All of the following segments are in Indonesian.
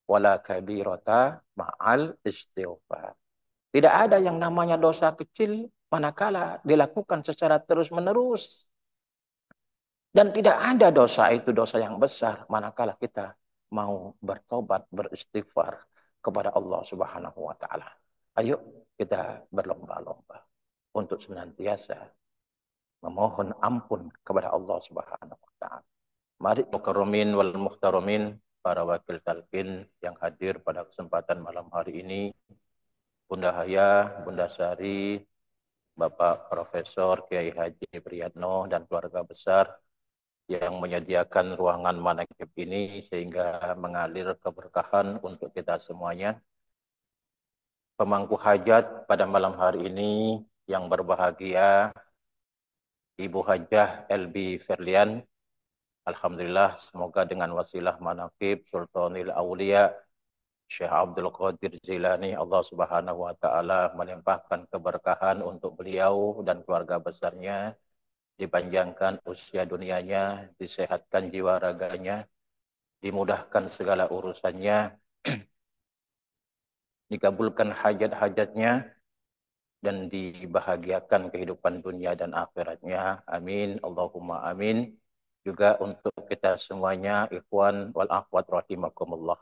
wala kabirata ma'al istighfar. Tidak ada yang namanya dosa kecil manakala dilakukan secara terus-menerus. Dan tidak ada dosa itu dosa yang besar manakala kita mau bertobat, beristighfar kepada Allah Subhanahu wa taala. Ayo kita berlomba-lomba untuk senantiasa memohon ampun kepada Allah Subhanahu wa taala. Mari mukarramin wal muhtaramin, para wakil talqin yang hadir pada kesempatan malam hari ini, Bunda Haya, Bunda Sari, Bapak Profesor Kiai Haji Priyatno dan keluarga besar yang menyediakan ruangan manakib ini sehingga mengalir keberkahan untuk kita semuanya. Pemangku hajat pada malam hari ini yang berbahagia, Ibu Hajah LB Ferlian. Alhamdulillah, semoga dengan wasilah manakib Sultanil Aulia Syekh Abdul Qadir Jilani, Allah Subhanahu wa taala melimpahkan keberkahan untuk beliau dan keluarga besarnya, dipanjangkan usia dunianya, disehatkan jiwa raganya, dimudahkan segala urusannya, dikabulkan hajat-hajatnya, dan dibahagiakan kehidupan dunia dan akhiratnya. Amin. Allahumma amin. Juga untuk kita semuanya, ikhwan wal akhwat rahimakumullah.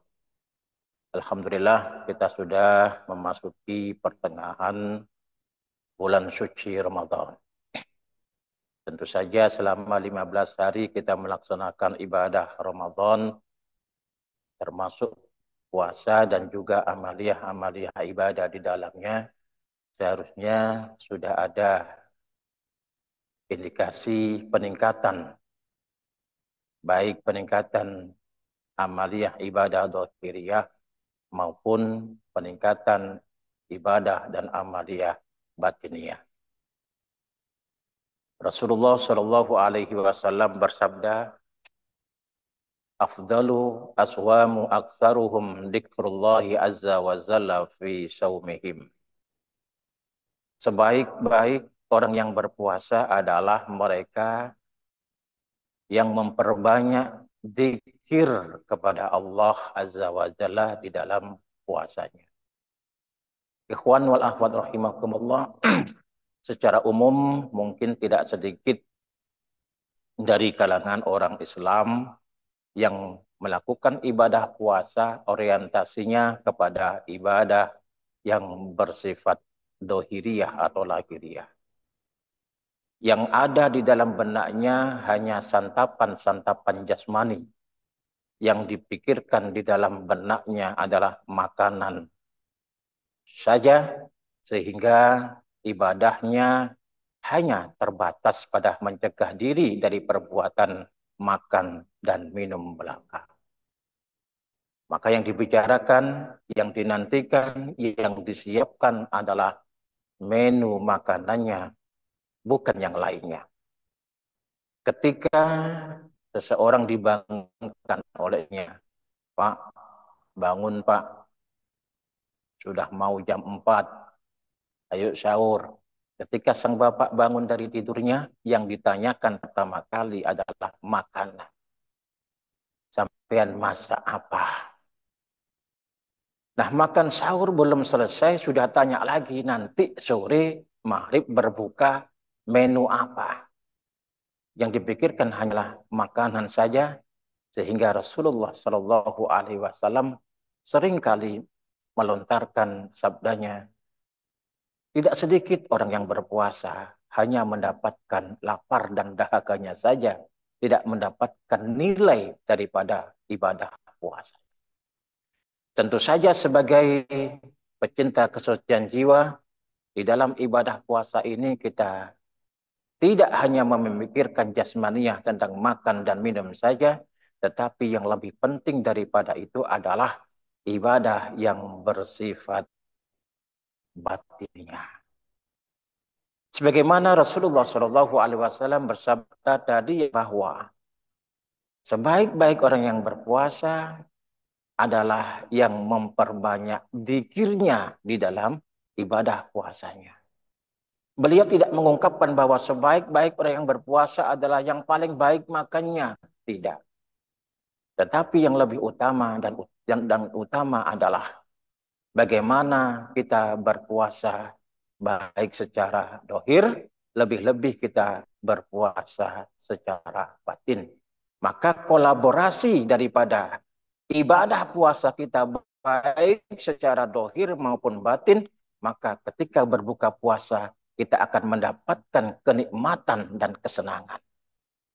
Alhamdulillah kita sudah memasuki pertengahan bulan suci Ramadan. Tentu saja selama 15 hari kita melaksanakan ibadah Ramadan, termasuk puasa dan juga amaliyah-amaliyah ibadah di dalamnya. Seharusnya sudah ada indikasi peningkatan, baik peningkatan amaliyah ibadah dhahiriyah maupun peningkatan ibadah dan amaliyah batiniyah. Rasulullah Shallallahu Alaihi Wasallam bersabda, "Afdalu aswamu aktsaruhum dzikrullahi azza wa jalla fi saumihim." Sebaik-baik orang yang berpuasa adalah mereka yang memperbanyak zikir kepada Allah azza wa jalla di dalam puasanya. Ikhwan wal akhwat rahimakumullah, secara umum mungkin tidak sedikit dari kalangan orang Islam yang melakukan ibadah puasa orientasinya kepada ibadah yang bersifat dohiriyah atau lahiriah. Yang ada di dalam benaknya hanya santapan-santapan jasmani. Yang dipikirkan di dalam benaknya adalah makanan saja, sehingga ibadahnya hanya terbatas pada mencegah diri dari perbuatan makan dan minum belaka. Maka yang dibicarakan, yang dinantikan, yang disiapkan adalah menu makanannya, bukan yang lainnya. Ketika seseorang dibangunkan olehnya, "Pak, bangun Pak, sudah mau jam 4, ayo sahur." Ketika sang bapak bangun dari tidurnya, yang ditanyakan pertama kali adalah makanan. Sampean masak apa? Nah, makan sahur belum selesai, sudah tanya lagi nanti sore, maghrib berbuka, menu apa? Yang dipikirkan hanyalah makanan saja, sehingga Rasulullah Shallallahu Alaihi Wasallam seringkali melontarkan sabdanya, tidak sedikit orang yang berpuasa hanya mendapatkan lapar dan dahaganya saja, tidak mendapatkan nilai daripada ibadah puasa. Tentu saja sebagai pecinta kesucian jiwa, di dalam ibadah puasa ini kita tidak hanya memikirkan jasmaniah tentang makan dan minum saja, tetapi yang lebih penting daripada itu adalah ibadah yang bersifat batinnya. Sebagaimana Rasulullah Shallallahu Alaihi Wasallam bersabda tadi bahwa sebaik-baik orang yang berpuasa adalah yang memperbanyak zikirnya di dalam ibadah puasanya. Beliau tidak mengungkapkan bahwa sebaik-baik orang yang berpuasa adalah yang paling baik makannya. Tidak. Tetapi yang lebih utama dan utama adalah bagaimana kita berpuasa baik secara dohir, lebih-lebih kita berpuasa secara batin. Maka kolaborasi daripada ibadah puasa kita baik secara dohir maupun batin, maka ketika berbuka puasa kita akan mendapatkan kenikmatan dan kesenangan.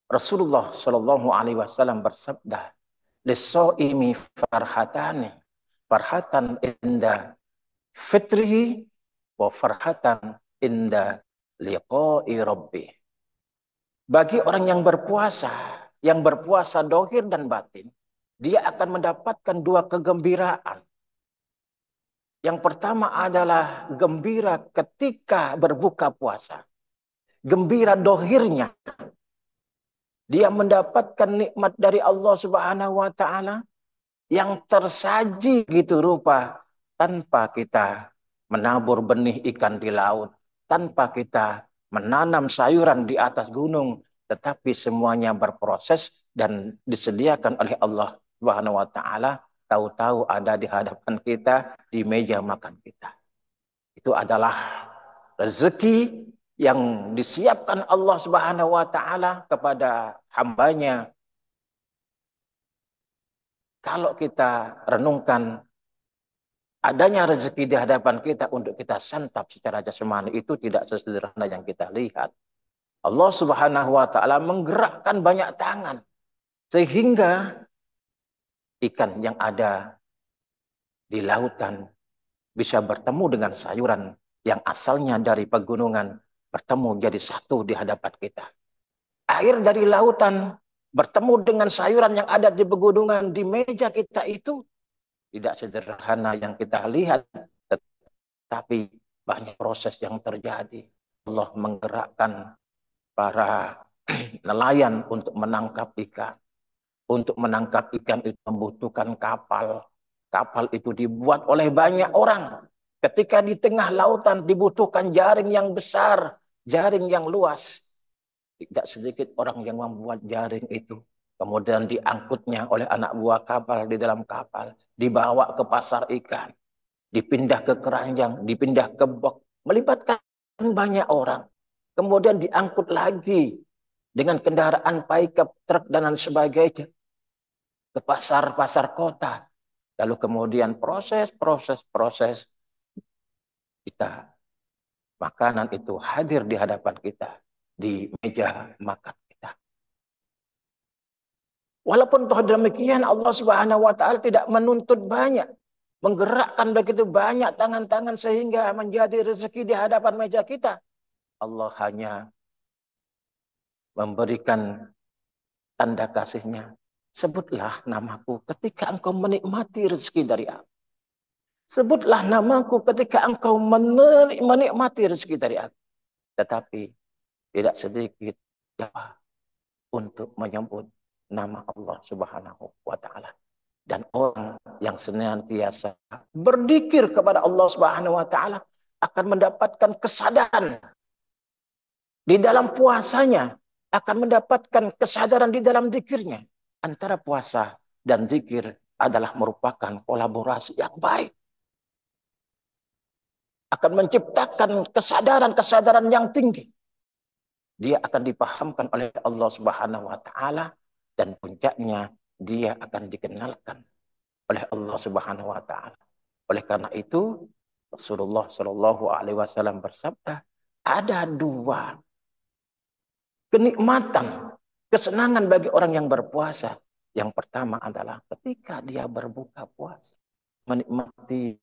Rasulullah Shallallahu Alaihi Wasallam bersabda, "Lis-shaimi farhatani, farhatan inda fitrihi wa farhatan inda liqa'i rabbih." Bagi orang yang berpuasa dohir dan batin, dia akan mendapatkan dua kegembiraan. Yang pertama adalah gembira ketika berbuka puasa. Gembira dohirnya. Dia mendapatkan nikmat dari Allah Subhanahu wa taala yang tersaji gitu rupa tanpa kita menabur benih ikan di laut, tanpa kita menanam sayuran di atas gunung, tetapi semuanya berproses dan disediakan oleh Allah Subhanahu wa taala, tahu-tahu ada di hadapan kita di meja makan kita. Itu adalah rezeki yang disiapkan Allah Subhanahu wa taala kepada hambanya. Kalau kita renungkan adanya rezeki di hadapan kita untuk kita santap secara jasmani, itu tidak sesederhana yang kita lihat. Allah Subhanahu wa taala menggerakkan banyak tangan sehingga ikan yang ada di lautan bisa bertemu dengan sayuran yang asalnya dari pegunungan, bertemu jadi satu di hadapan kita. Air dari lautan bertemu dengan sayuran yang ada di pegunungan di meja kita, itu tidak sederhana yang kita lihat, tetapi banyak proses yang terjadi. Allah menggerakkan para nelayan untuk menangkap ikan. Untuk menangkap ikan itu membutuhkan kapal. Kapal itu dibuat oleh banyak orang. Ketika di tengah lautan dibutuhkan jaring yang besar, jaring yang luas. Tidak sedikit orang yang membuat jaring itu. Kemudian diangkutnya oleh anak buah kapal di dalam kapal. Dibawa ke pasar ikan. Dipindah ke keranjang, dipindah ke box. Melibatkan banyak orang. Kemudian diangkut lagi dengan kendaraan pickup, truk, dan lain sebagainya. Ke pasar-pasar kota. Lalu kemudian proses kita. Makanan itu hadir di hadapan kita. Di meja makan kita. Walaupun toh demikian Allah Subhanahu wa taala tidak menuntut banyak. Menggerakkan begitu banyak tangan-tangan sehingga menjadi rezeki di hadapan meja kita. Allah hanya memberikan tanda kasihnya. Sebutlah namaku ketika engkau menikmati rezeki dari aku. Sebutlah namaku ketika engkau menikmati rezeki dari aku. Tetapi tidak sedikit untuk menyebut nama Allah Subhanahu wa taala. Dan orang yang senantiasa berzikir kepada Allah Subhanahu wa taala akan mendapatkan kesadaran di dalam puasanya, akan mendapatkan kesadaran di dalam zikirnya. Antara puasa dan zikir adalah merupakan kolaborasi yang baik. Akan menciptakan kesadaran-kesadaran yang tinggi. Dia akan dipahamkan oleh Allah Subhanahu wa taala dan puncaknya dia akan dikenalkan oleh Allah Subhanahu wa taala. Oleh karena itu Rasulullah Shallallahu alaihi wasallam bersabda, ada dua kenikmatan, kesenangan bagi orang yang berpuasa. Yang pertama adalah ketika dia berbuka puasa, menikmati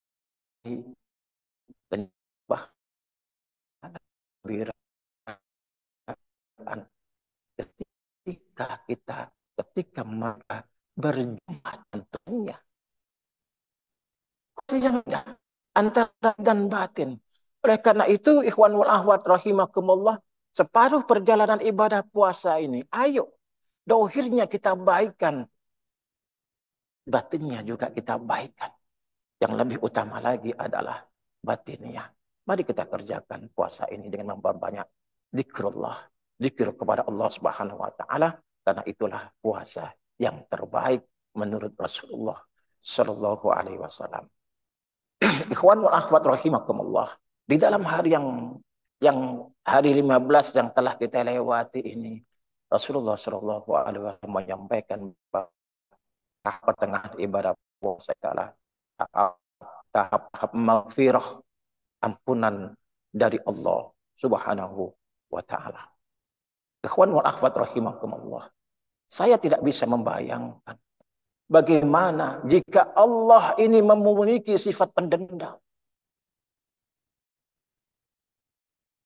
ketika mereka berjumpa tentunya yang antara dan batin. Oleh karena itu ikhwan wal akhwat rahimakumullah, separuh perjalanan ibadah puasa ini, ayo dohirnya kita baikkan, batinnya juga kita baikkan. Yang lebih utama lagi adalah batinnya. Mari kita kerjakan puasa ini dengan memperbanyak zikrullah, zikir kepada Allah Subhanahu wa taala, karena itulah puasa yang terbaik menurut Rasulullah Shallallahu Alaihi Wasallam. Ikhwan wal akhwat rahimakumullah. Di dalam hari yang hari 15 yang telah kita lewati ini, Rasulullah Shallallahu Alaihi Wasallam menyampaikan bahwa pertengahan ibadah puasa adalah tahap maghfirah, ampunan dari Allah Subhanahu wa taala. Ikhwan wal akhwat rahimakumullah. Saya tidak bisa membayangkan bagaimana jika Allah ini memiliki sifat pendendam.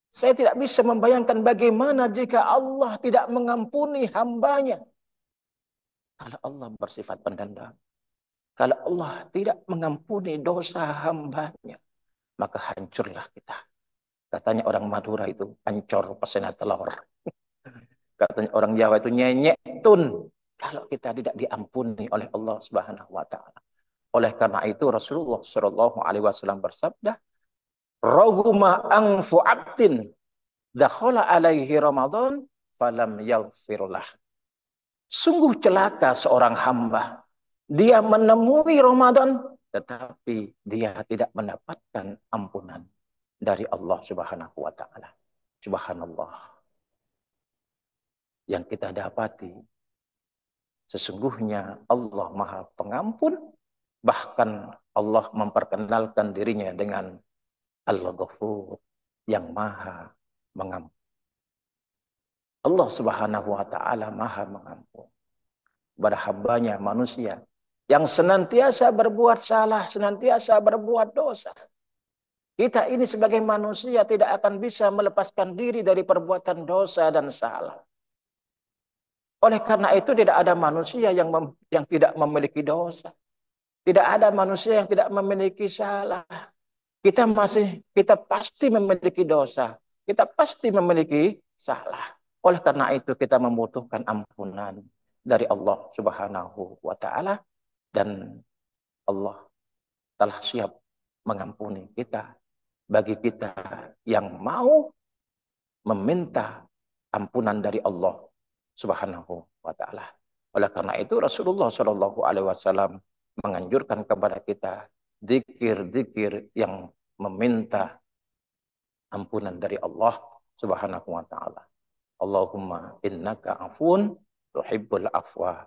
Saya tidak bisa membayangkan bagaimana jika Allah tidak mengampuni hambanya. Kalau Allah bersifat pendendam, kalau Allah tidak mengampuni dosa hambanya, maka hancurlah kita. Katanya orang Madura itu, hancur pesena telur. Katanya orang Jawa itu nyenyek tun. Kalau kita tidak diampuni oleh Allah Subhanahu wa taala. Oleh karena itu Rasulullah Shallallahu alaihi wasallam bersabda, "Raghuma anfu 'abdin dakhala alaihi Ramadan falam yaghfirullah." Sungguh celaka seorang hamba. Dia menemui Ramadan tetapi dia tidak mendapatkan ampunan dari Allah Subhanahu wa taala. Subhanallah. Yang kita dapati sesungguhnya Allah Maha Pengampun, bahkan Allah memperkenalkan dirinya dengan Al-Ghafur, yang Maha Mengampun. Allah Subhanahu wa taala Maha Mengampun pada hambanya manusia yang senantiasa berbuat salah, senantiasa berbuat dosa. Kita ini sebagai manusia tidak akan bisa melepaskan diri dari perbuatan dosa dan salah. Oleh karena itu tidak ada manusia yang tidak memiliki dosa. Tidak ada manusia yang tidak memiliki salah. Kita pasti memiliki dosa. Kita pasti memiliki salah. Oleh karena itu kita membutuhkan ampunan dari Allah Subhanahu wa taala, dan Allah telah siap mengampuni kita bagi kita yang mau meminta ampunan dari Allah Subhanahu wa taala. Oleh karena itu Rasulullah Shallallahu alaihi wasallam menganjurkan kepada kita zikir-zikir yang meminta ampunan dari Allah Subhanahu wa taala. Allahumma innaka afun tuhibbul afwa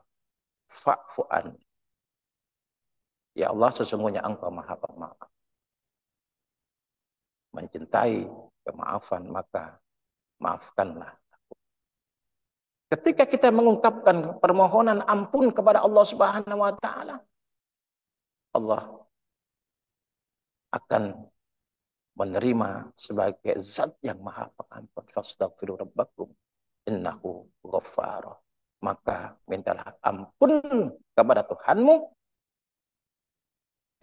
fa'fu an. Ya Allah, sesungguhnya Engkau Maha Pemaaf, mencintai kemaafan, maka maafkanlah. Ketika kita mengungkapkan permohonan ampun kepada Allah Subhanahu wa taala, Allah akan menerima sebagai zat yang Maha Pengampun. Fastaghfiru rabbakum innahu ghaffar. Maka mintalah ampun kepada Tuhanmu.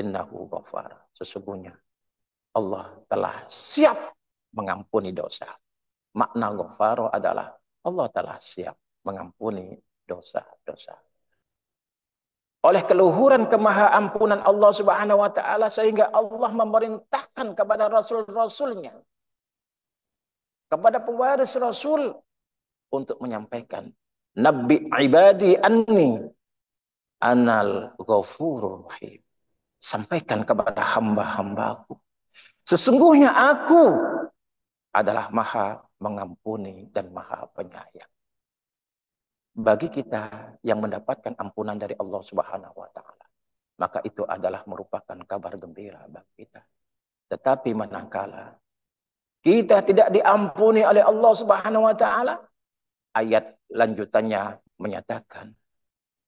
Innahu ghaffar. Sesungguhnya Allah telah siap mengampuni dosa. Makna ghaffar adalah Allah telah siap mengampuni dosa-dosa. Oleh keluhuran kemahaampunan Allah Subhanahu wa taala, sehingga Allah memerintahkan kepada rasul-rasulnya, kepada pewaris rasul, untuk menyampaikan, Nabi ibadi anni anal ghafurur rahim. Sampaikan kepada hamba-hambaku, sesungguhnya aku adalah Maha Mengampuni dan Maha Penyayang. Bagi kita yang mendapatkan ampunan dari Allah Subhanahu wa taala, maka itu adalah merupakan kabar gembira bagi kita. Tetapi manakala kita tidak diampuni oleh Allah Subhanahu wa taala, ayat lanjutannya menyatakan,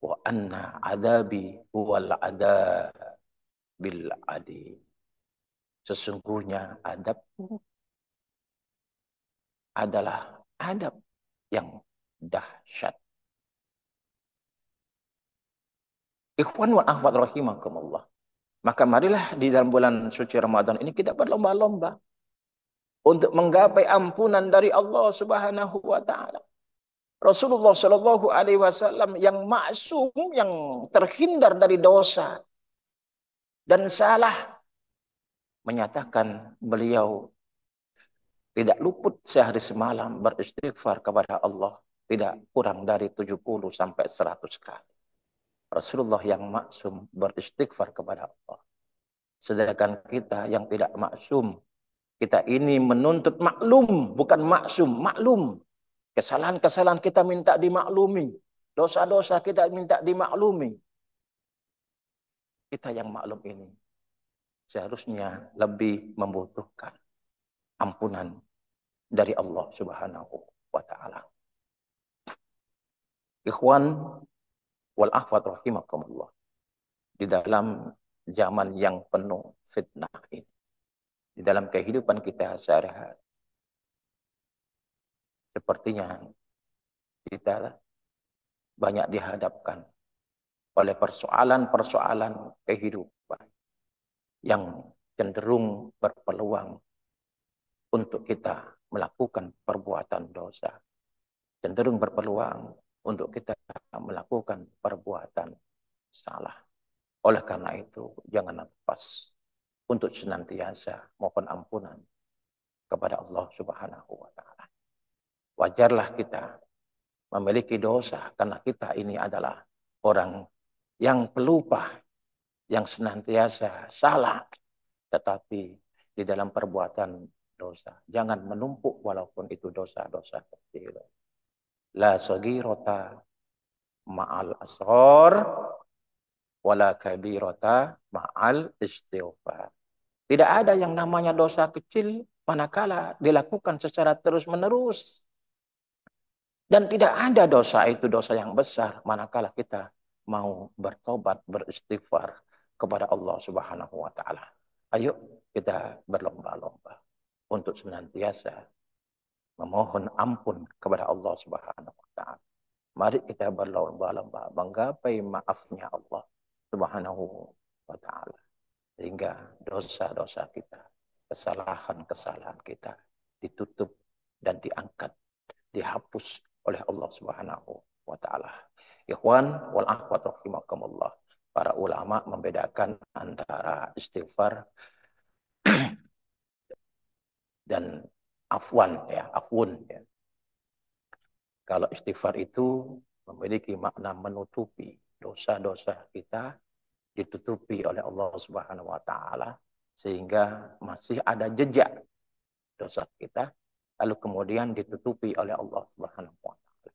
wa anna adabi huwal adabil adi. Sesungguhnya adabku adalah adab yang dahsyat. Ikhwan wa akhwat rahimakumullah. Maka marilah di dalam bulan suci Ramadan ini kita berlomba-lomba untuk menggapai ampunan dari Allah Subhanahu wa taala. Rasulullah Shallallahu alaihi wasallam yang maksum, yang terhindar dari dosa dan salah, menyatakan beliau tidak luput sehari semalam beristighfar kepada Allah tidak kurang dari 70 sampai 100 kali. Rasulullah yang maksum beristighfar kepada Allah. Sedangkan kita yang tidak maksum, kita ini menuntut maklum, bukan maksum, maklum. Kesalahan-kesalahan kita minta dimaklumi. Dosa-dosa kita minta dimaklumi. Kita yang maklum ini seharusnya lebih membutuhkan ampunan dari Allah Subhanahu wa taala. Ikhwan wal akhwat rahimakumullah. Di dalam zaman yang penuh fitnah ini, di dalam kehidupan kita sehari-hari, sepertinya kita banyak dihadapkan oleh persoalan-persoalan kehidupan yang cenderung berpeluang untuk kita melakukan perbuatan dosa, cenderung berpeluang untuk kita melakukan perbuatan salah. Oleh karena itu, jangan lepas untuk senantiasa mohon ampunan kepada Allah Subhanahu wa taala. Wajarlah kita memiliki dosa karena kita ini adalah orang yang pelupa, yang senantiasa salah, tetapi di dalam perbuatan dosa jangan menumpuk walaupun itu dosa-dosa kecil. La sagirata ma'al asghar wala kabirata ma'al istighfar. Tidak ada yang namanya dosa kecil manakala dilakukan secara terus-menerus. Dan tidak ada dosa itu dosa yang besar manakala kita mau bertobat, beristighfar kepada Allah Subhanahu wa taala. Ayo kita berlomba-lomba untuk senantiasa memohon ampun kepada Allah Subhanahu wa taala. Mari kita berlomba-lomba menggapai maafnya Allah Subhanahu wa taala. Sehingga dosa-dosa kita, kesalahan-kesalahan kita ditutup dan diangkat, dihapus oleh Allah Subhanahu wa taala. Ikhwan wal akhwat rahimakumullah. Para ulama membedakan antara istighfar dan afwan afun ya. Kalau istighfar itu memiliki makna menutupi dosa-dosa kita, ditutupi oleh Allah Subhanahu wa taala sehingga masih ada jejak dosa kita, lalu kemudian ditutupi oleh Allah Subhanahu wa taala.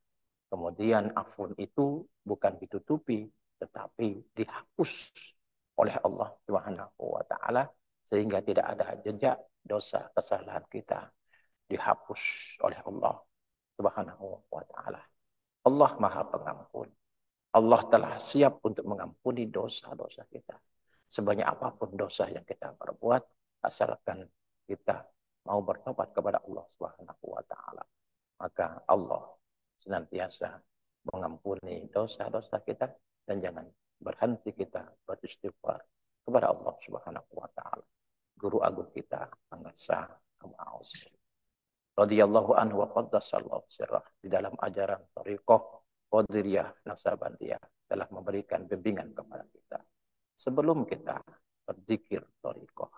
Kemudian afun itu bukan ditutupi tetapi dihapus oleh Allah Subhanahu wa taala sehingga tidak ada jejak dosa kesalahan kita, dihapus oleh Allah Subhanahu wa taala. Allah Maha Pengampun. Allah telah siap untuk mengampuni dosa-dosa kita. Sebanyak apapun dosa yang kita perbuat, asalkan kita mau bertobat kepada Allah Subhanahu wa taala, maka Allah senantiasa mengampuni dosa-dosa kita dan jangan berhenti kita beristighfar kepada Allah Subhanahu wa taala. Guru agung kita Angasa Amaus radhiyallahu anhu wa qaddasallahu sirrah di dalam ajaran thariqah Qadiriyah Naksabandiyah telah memberikan bimbingan kepada kita. Sebelum kita berzikir thariqah,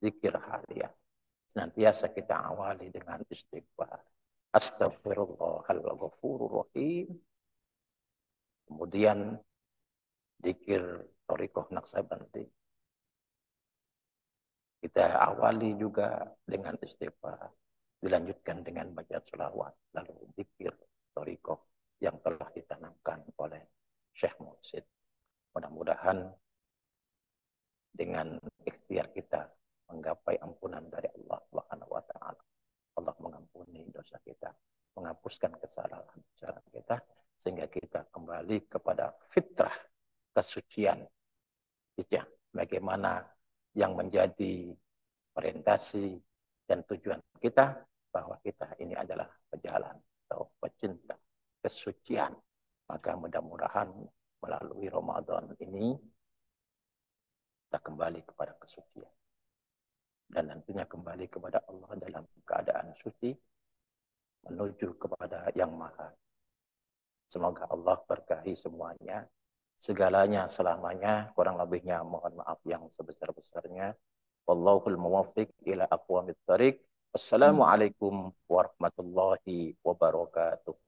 zikir harian, senantiasa kita awali dengan istighfar. Astaghfirullahal ghafurur rahim. Kemudian zikir thariqah Naksabandi. Kita awali juga dengan istighfar. Dilanjutkan dengan baca sholawat, lalu zikir thariqah yang telah ditanamkan oleh Syekh Mursid. Mudah-mudahan dengan ikhtiar kita menggapai ampunan dari Allah Subhanahu wa taala. Allah mengampuni dosa kita, menghapuskan kesalahan-kesalahan kita sehingga kita kembali kepada fitrah kesucian. Ya, bagaimana yang menjadi orientasi dan tujuan kita bahwa kita ini adalah pejalan atau pecinta kesucian. Maka mudah-mudahan melalui Ramadan ini kita kembali kepada kesucian. Dan nantinya kembali kepada Allah dalam keadaan suci menuju kepada Yang Maha. Semoga Allah berkahi semuanya, segalanya selamanya, kurang lebihnya mohon maaf yang sebesar-besarnya. Wallahul muwaffiq ila aqwamit thariq. Wassalamualaikum warahmatullahi wabarakatuh.